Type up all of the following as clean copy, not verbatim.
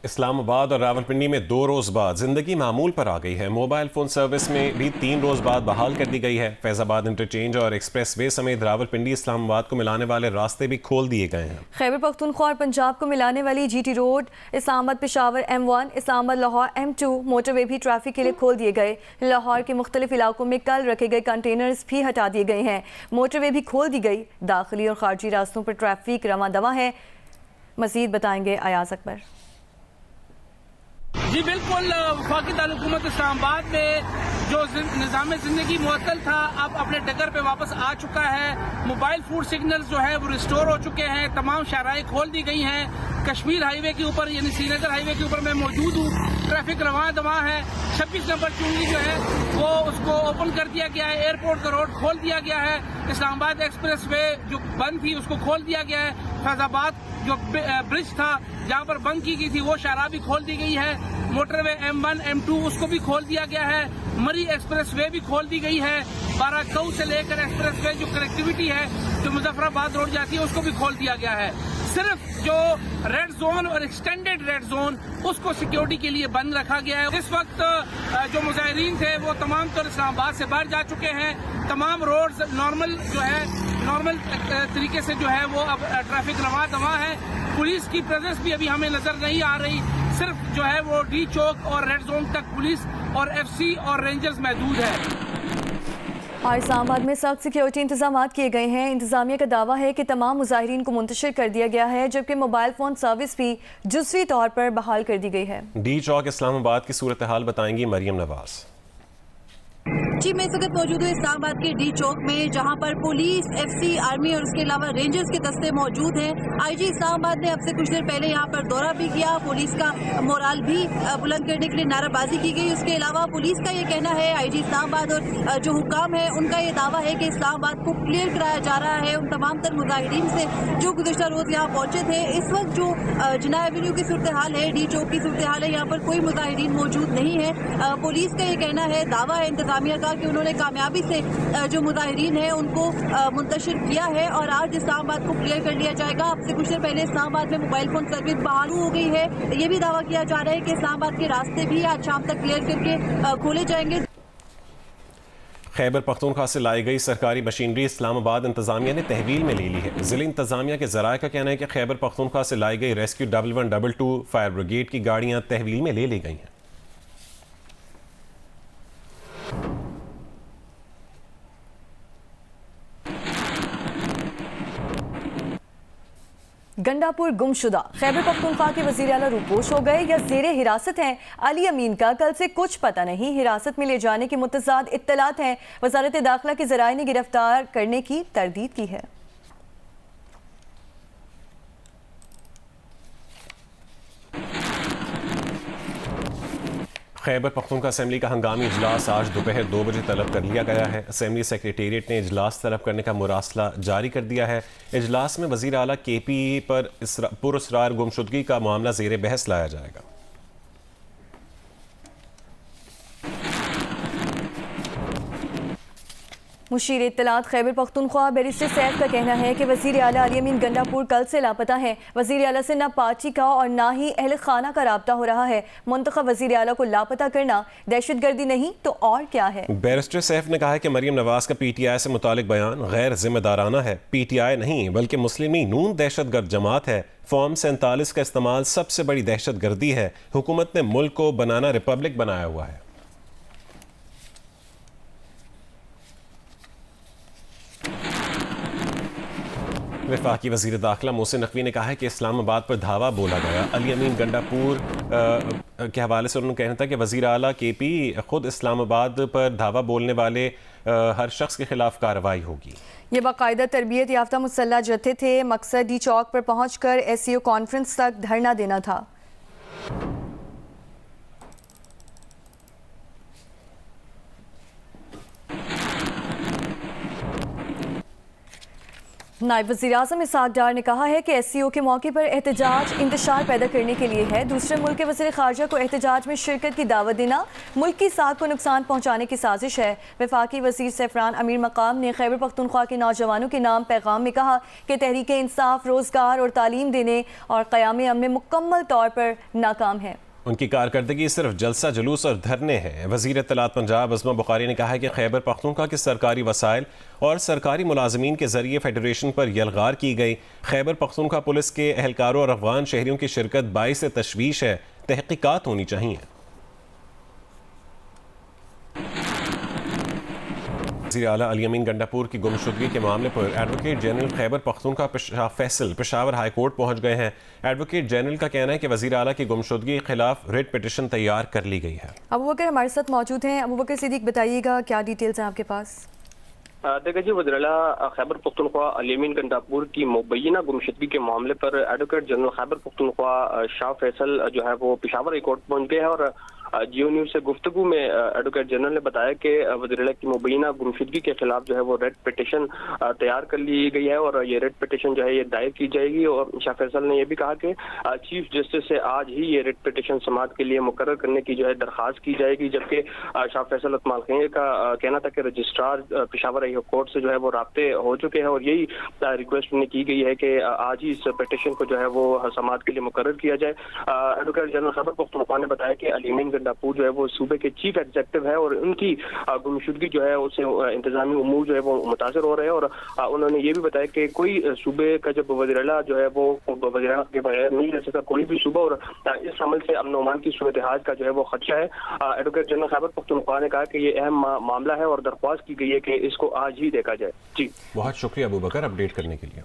इस्लामाबाद और रावलपिंडी में 2 रोज़ बाद जिंदगी मामूल पर आ गई है। मोबाइल फ़ोन सर्विस में भी 3 रोज़ बाद बहाल कर दी गई है। फैज़ाबाद इंटरचेंज और एक्सप्रेस वे समेत रावलपिंडी इस्लामाबाद को मिलाने वाले रास्ते भी खोल दिए गए हैं। खैबर पख्तूनख्वा और पंजाब को मिलाने वाली GT road, Islamabad Peshawar M1, Islamabad Lahore M2 motorway भी ट्रैफिक के लिए खोल दिए गए। लाहौर के मुख्तलिफ इलाकों में कल रखे गए कंटेनर्स भी हटा दिए गए हैं। मोटरवे भी खोल दी गई। दाखिली और खारजी रास्तों पर ट्रैफिक रवां दवा है। मज़ीद बताएंगे अयाज अकबर। जी बिल्कुल, वफाकी दारुल-हुकूमत इस्लामाबाद में जो निज़ाम ज़िंदगी मुअत्तल था अब अपने डगर पे वापस आ चुका है। मोबाइल फूड सिग्नल्स जो है वो रिस्टोर हो चुके हैं। तमाम शाहराएं खोल दी गई हैं। कश्मीर हाईवे के ऊपर यानी श्रीनगर हाईवे के ऊपर मैं मौजूद हूँ। ट्रैफिक रवां दवा है। 26 नंबर चुंगी जो है वो उसको ओपन कर दिया गया है। एयरपोर्ट का रोड खोल दिया गया है। इस्लामाबाद एक्सप्रेस वे जो बंद थी उसको खोल दिया गया है। फैज़ाबाद जो ब्रिज था जहाँ पर बंद की गई थी वो शाहराह भी खोल दी गई है। मोटरवे M1 M2 उसको भी खोल दिया गया है। मरी एक्सप्रेस वे भी खोल दी गई है। बाराकऊ से लेकर एक्सप्रेस वे जो कनेक्टिविटी है जो मुजफ्फराबाद रोड जाती है उसको भी खोल दिया गया है। सिर्फ जो रेड जोन और एक्सटेंडेड रेड जोन उसको सिक्योरिटी के लिए बंद रखा गया है। इस वक्त जो मुजाहिरीन थे वो तमाम तौर इस्लामाबाद से बाहर जा चुके हैं। तमाम रोड्स नॉर्मल तरीके से जो है वो अब ट्रैफिक रवां दवा है। पुलिस की प्रेजेंस भी अभी हमें नजर नहीं आ रही। सिर्फ जो है वो डी चौक और रेड जोन तक पुलिस और FC और रेंजर्स मौजूद है। और इस्लामाबाद में सख्त सिक्योरिटी इंतजाम किए गए हैं। इंतजामिया का दावा है कि तमाम मुजाहिरीन को मुंतशिर कर दिया गया है, जबकि मोबाइल फ़ोन सर्विस भी जुज़वी तौर पर बहाल कर दी गई है। डी चौक इस्लामाबाद की सूरत हाल बताएंगी मरियम नवाज। जी, मैं इस वक्त मौजूद हूँ इस्लामाबाद के डी चौक में, जहाँ पर पुलिस, FC, आर्मी और उसके अलावा रेंजर्स के दस्ते मौजूद हैं। IG इस्लामाबाद ने अब से कुछ देर पहले यहाँ पर दौरा भी किया। पुलिस का मोराल भी बुलंद करने के लिए नाराबाजी की गई। उसके अलावा पुलिस का ये कहना है, IG इस्लामाबाद और जो हुकाम है उनका ये दावा है कि इस्लामाबाद को क्लियर कराया जा रहा है उन तमाम तर मुजाहिरीन से जो गुज़िश्ता रोज़ यहाँ पहुँचे थे। इस वक्त जो जिना एवेन्यू की सूरत हाल है, डी चौक की सूरत हाल है, यहाँ पर कोई मुजाहिरीन मौजूद नहीं है। पुलिस का ये कहना है, दावा है इंतजामिया का कि उन्होंने कामयाबी से जो मुजाहिरीन है उनको मुंतशिर किया है और आज इस्लामाबाद को क्लियर कर लिया जाएगा। अब से कुछ देर पहले इस्लामाबाद में मोबाइल फोन सर्विस बहाल हो गई है। ये भी दावा किया जा रहा है कि इस्लामाबाद के रास्ते भी आज शाम तक क्लियर करके खोले जाएंगे। खैबर पख्तूनख्वा से लाई गई सरकारी मशीनरी इस्लामाबाद इंतजामिया ने तहवील में ले ली है। ज़िला इंतजामिया के ज़राए का कहना है कि खैबर पख्तूनख्वा से लाई गई रेस्क्यू 1122 फायर ब्रिगेड की गाड़ियाँ तहवील में ले ली गई हैं। गंडापुर गुमशुदा खैबर पख्तूनख्वा के वज़ीर आला रूपोश हो गए या ज़ेरे हिरासत हैं। अली अमीन का कल से कुछ पता नहीं। हिरासत में ले जाने की मुतज़ाद इत्तलात हैं। वज़ारत दाखिला के ज़राए ने गिरफ्तार करने की तरदीद की है। खैबर पख्तूनख्वा असेंबली का हंगामी इजलास आज दोपहर 2 बजे तलब कर लिया गया है। असेंबली सेक्रेटेरिएट ने इजलास तलब करने का मुरासला जारी कर दिया है। इजलास में वज़ीर आला KP पर पुरअसरार गुमशुदगी का मामला ज़ेर बहस लाया जाएगा। मुशीर इत्तलात खैबर पख्तूनख्वा बैरिस्टर सैफ का कहना है कि वज़ीर आला अली अमीन गंडापुर कल से लापता हैं। वज़ीर आला से न पार्टी का और ना ही अहल खाना का राब्ता हो रहा है। मुंतखब वज़ीर आला को लापता करना दहशतगर्दी नहीं तो और क्या है। बैरिस्टर सैफ ने कहा है कि मरियम नवाज का PTI से मुतालिक बयान गैर जिम्मेदाराना है। PTI नहीं बल्कि मुस्लिम नून दहशतगर्द जमात है। फॉर्म 47 का इस्तेमाल सबसे बड़ी दहशतगर्दी है। हुकूमत ने मुल्क को बनाना रिपब्लिक बनाया हुआ है। वफाकी वज़ीर दाखिला मोहसिन नकवी ने कहा है कि इस्लामाबाद पर धावा बोला गया। अली अमीन गंडापुर के हवाले से उन्होंने कहना था कि वज़ीर आला KP खुद इस्लामाबाद पर धावा बोलने वाले हर शख्स के खिलाफ कार्रवाई होगी। ये बाकायदा तरबियत याफ्ता मुसल्ला जत्थे थे। मकसद डी चौक पर पहुँचकर SCO कॉन्फ्रेंस तक धरना देना था। नायब वज़ीर-ए-आज़म इसहाक डार ने कहा है कि SCO के मौके पर एहतजाज इंतशार पैदा करने के लिए है। दूसरे मुल्क के वज़ीर ख़ारजा को एहतजाज में शिरकत की दावत देना मुल्क की साख को नुकसान पहुँचाने की साजिश है। वफाकी वज़ीर सैफरान अमीर मकाम ने खैबर पख्तूनख्वा के नौजवानों के नाम पैगाम में कहा कि तहरीक इंसाफ रोज़गार और तालीम देने और क़याम अमन में मुकम्मल तौर पर नाकाम है। उनकी कारकर्दगी सिर्फ जलसा जुलूस और धरने हैं। वज़ीर इत्तलात पंजाब अज़मा बुखारी ने कहा है कि खैबर पख्तूनख्वा के सरकारी वसाइल और सरकारी मुलाजमीन के जरिए फेडरेशन पर यलगार की गई। खैबर पख्तूनख्वा पुलिस के एहलकारों और अफगान शहरियों की शिरकत बाइस तशवीश है। तहकीकात होनी चाहिए। वज़ीर आला अली अमीन गंडापुर की गुमशुदगी के मामले पर advocate general Khyber Pakhtunkhwa Faisal Peshawar high court पहुंच गए हैं। एडवोकेट जनरल का कहना है कि वज़ीर आला की गुमशुदगी के खिलाफ रिट पिटिशन तैयार कर ली गई है। अबू बकर हमारे साथ मौजूद हैं। अबू बकर सिद्दीक, बताइएगा क्या डिटेल्स हैं आपके पास? देखिए जी, वज़ीर-ए-आला खैबर पख्तूनख्वा अली अमीन गंडापुर की मुबैना गुमशुदगी के मामले पर एडवोकेट जनरल खैबर पख्तूनख्वा शाह फैसल जो है वो पेशावर हाई कोर्ट पहुंच गए हैं और जियो न्यूज से गुफ्तगू में एडवोकेट जनरल ने बताया कि वज़ीर-ए-आला की मुबैना गुमशुदगी के खिलाफ जो है वो रेड पिटिशन तैयार कर ली गई है और ये रेड पिटिशन जो है ये दायर की जाएगी। और शाह फैसल ने यह भी कहा कि चीफ जस्टिस से आज ही ये रेड पिटिशन समाअत के लिए मुकर्रर करने की जो है दरख्वास्त की जाएगी। जबकि शाह फैसल अतमाल खैर का कहना था कि रजिस्ट्रार पेशावर हाई कोर्ट से जो है वो राब्ते हो चुके हैं और यही रिक्वेस्ट उन्हें की गई है कि आज ही इस पिटिशन को जो है वो समाअत के लिए मुकर्रर किया जाए। एडवोकेट जनरल खैबर पख्तूनख्वा ने बताया कि अली अमीन गंडापुर जो है वो सूबे के चीफ एग्जीक्यूटिव है और उनकी गुमशुदगी जो है उससे इंतजामी उमूर जो है वो मुतासर हो रहे हैं। और उन्होंने ये भी बताया कि कोई सूबे का जब वज़ीर-ए-आला जो है वो वज़ीर-ए-आला के बगैर नहीं रह सकता कोई भी सूबा और इस अमल से अमन अमान की सूरत हाल का जो है वो खदशा है। एडवोकेट जनरल खैबर पख्तूनख्वा ने कहा कि ये अहम मामला है और दरख्वास्त की गई है कि इसको आज ही देखा जाए। जी बहुत शुक्रिया अबू बकर अपडेट करने के लिए।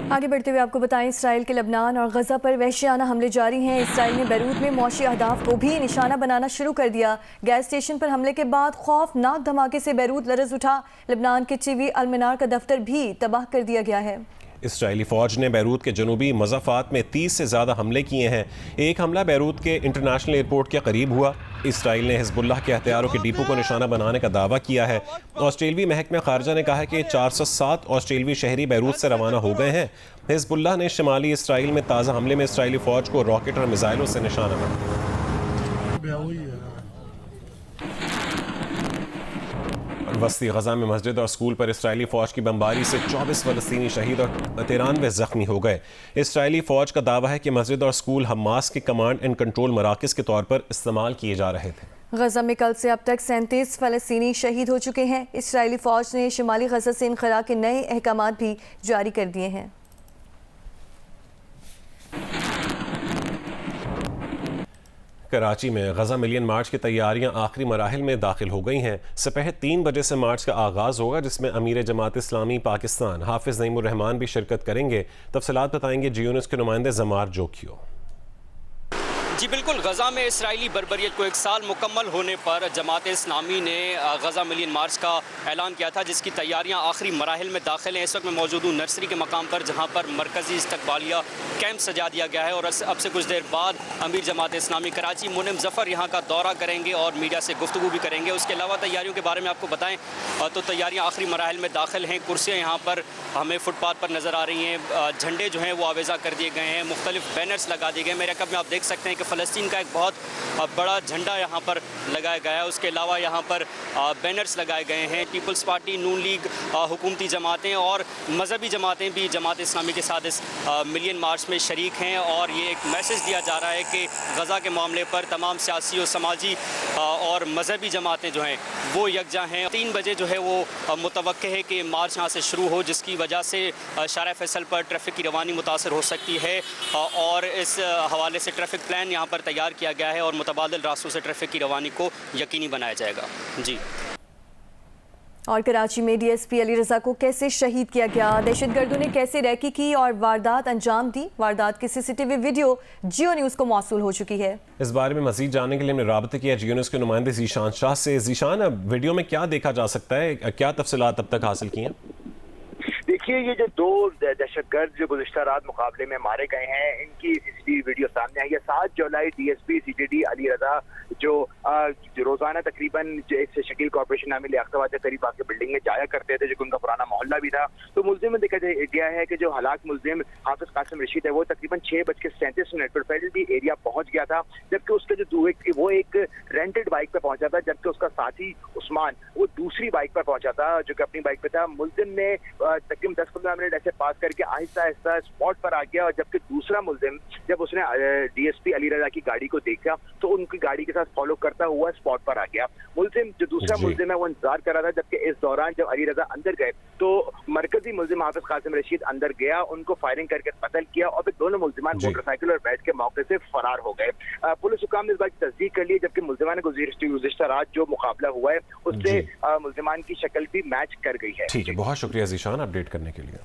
आगे बढ़ते हुए आपको बताएं, इसराइल के लबनान और गजा पर वहशियाना हमले जारी हैं। इसराइल ने बैरूत में मौशी अहदाफ को भी निशाना बनाना शुरू कर दिया। गैस स्टेशन पर हमले के बाद खौफनाक धमाके से बैरूत लरज उठा। लबनान के टीवी अलमनार का दफ्तर भी तबाह कर दिया गया है। इसराइली फ़ौज ने बैरूत के जनूबी मज़ाफ़ात में 30 से ज़्यादा हमले किए हैं। एक हमला बैरूत के इंटरनेशनल एयरपोर्ट के करीब हुआ। इसराइल ने हिज़्बुल्लाह के हथियारों के डिपो को निशाना बनाने का दावा किया है। ऑस्ट्रेलवी महकमा खारजा ने कहा है कि 407 ऑस्ट्रेलवी शहरी बैरूत से रवाना हो गए हैं। हिज़्बुल्लाह ने शुमाली इसराइल में ताज़ा हमले में इसराइली फ़ौज को रॉकेट और मिसाइलों से निशाना बनाया। वस्ती गजा में मस्जिद और स्कूल पर इसराइली फ़ौज की बमबारी से 24 फ़लस्तीनी शहीद और 93 ज़ख्मी हो गए। इसराइली फ़ौज का दावा है कि मस्जिद और स्कूल हमास के कमांड एंड कंट्रोल मराकज़ के तौर पर इस्तेमाल किए जा रहे थे। गजा में कल से अब तक 37 फ़लस्तीनी शहीद हो चुके हैं। इसराइली फ़ौज ने शुमाली गजा से इनखला के नए अहकामात भी जारी कर दिए हैं। कराची में गजा मिलियन मार्च की तैयारियां आखिरी मराहिल में दाखिल हो गई हैं। सुबह 3 बजे से मार्च का आगाज़ होगा जिसमें अमीर जमात इस्लामी पाकिस्तान हाफिज़ नईमुर रहमान भी शिरकत करेंगे। तफसीलात बताएंगे जियो न्यूज़ के नुमाइंदे जमार जोखियो। जी बिल्कुल, गजा में इसराइली बर्बरियत को 1 साल मुकम्मल होने पर जमात इस्लामी ने गजा मिलियन मार्च का ऐलान किया था जिसकी तैयारियां आखिरी मराहिल में दाखिल हैं। इस वक्त मैं मौजूद हूँ नर्सरी के मकाम पर जहाँ पर मरकज़ी इस्तकबालिया कैंप सजा दिया गया है और अब से कुछ देर बाद अमीर जमात इस्लामी कराची मुनिम ज़फ़र यहाँ का दौरा करेंगे और मीडिया से गुफ्तगू भी करेंगे। उसके अलावा तैयारियों के बारे में आपको बताएँ तो तैयारियाँ आखिरी मराहिल में दाखिल हैं। कुर्सियाँ यहाँ पर हमें फुटपाथ पर नज़र आ रही हैं। झंडे जो हैं वो आवेज़ा कर दिए गए हैं, मुख्तलिफ बैनर्स लगा दिए गए। मेरे कब में आप देख सकते हैं कि फ़लस्तीन का एक बहुत बड़ा झंडा यहाँ पर लगाया गया है। उसके अलावा यहाँ पर बैनर्स लगाए गए हैं। पीपल्स पार्टी, नून लीग, हुकूमती जमातें और मजहबी जमातें भी जमात इस्लामी के साथ इस मिलियन मार्च में शरीक हैं और ये एक मैसेज दिया जा रहा है कि गजा के मामले पर तमाम सियासी और समाजी और मजहबी जमातें जो हैं वो यकजा हैं। 3 बजे जो है वो मुतवक्के है कि मार्च यहाँ से शुरू हो जिसकी वजह से शारा फैसल पर ट्रैफिक की रवानी मुतासर हो सकती है और इस हवाले से ट्रैफिक प्लान यहाँ पर तैयार किया गया है और मुतबादिल रास्तों से ट्रैफिक की रवानी को यकीनी बनाया जाएगा। जी। और कराची में डीएसपी अली रजा को कैसे शहीद किया गया, दहशतगर्दों ने कैसे रैकी की और वारदात अंजाम दी। वारदात की सीसीटीवी वीडियो जियो न्यूज़ को मौसूल हो चुकी है। इस बारे में मजीद जानने के लिए हमने राबता किया जियो न्यूज़ के नुमाइंदे जीशान शाह से। जीशान, वीडियो में क्या देखा जा सकता है, क्या तफसीलात अब तक हासिल की हैं? देखिए, ये जो दो दहशतगर्द जो गुज़िश्ता रात मुकाबले में मारे गए हैं, इनकी सीसीटीवी वीडियो सामने आई है। 7 जुलाई डीएसपी सीटीडी अली रजा जो रोजाना तकरीबन इस शकील कॉर्पोरेशन नामी लियाकताबाद के करीब आके बिल्डिंग में जाया करते थे, जो उनका पुराना मोहल्ला भी था। तो मुलजिम में देखा गया है कि जो हलाक मुलजिम हाफिज कासिम रशीद है वो तकरीबन 6:37 पर फैसल्टी एरिया पहुंच गया था, जबकि उसके जो वो एक रेंटेड बाइक पर पहुंचा था, जबकि उसका साथी उस्मान वो दूसरी बाइक पर पहुंचा था जो कि अपनी बाइक पे था। मुलजिम ने तकरीबन 10-15 मिनट ऐसे पास करके आहिस्ता आहिस्ता स्पॉट पर आ गया, और जबकि दूसरा मुलजिम जब उसने डीएसपी अली रजा की गाड़ी को देखा तो उनकी गाड़ी के साथ फॉलो करता हुआ स्पॉट पर आ गया। मुलजिम जो दूसरा मुलजिम है वो इंतजार कर रहा था, जबकि इस दौरान जब अली रजा अंदर गए तो मरकजी मुलजिम हाफिज कासिम रशीद अंदर गया, उनको फायरिंग करके कत्ल किया, और फिर दोनों मुलजिमान मोटरसाइकिल और बैठ के मौके से फरार हो गए। पुलिस हुकाम ने इस बात की तस्दीक कर ली, जबकि मुलजिमान गुज़िश्ता रात जो मुकाबला हुआ है उससे मुलजिमान की शक्ल भी मैच कर गई है। ठीक है, बहुत शुक्रिया ज़ीशान अपडेट करने के लिए।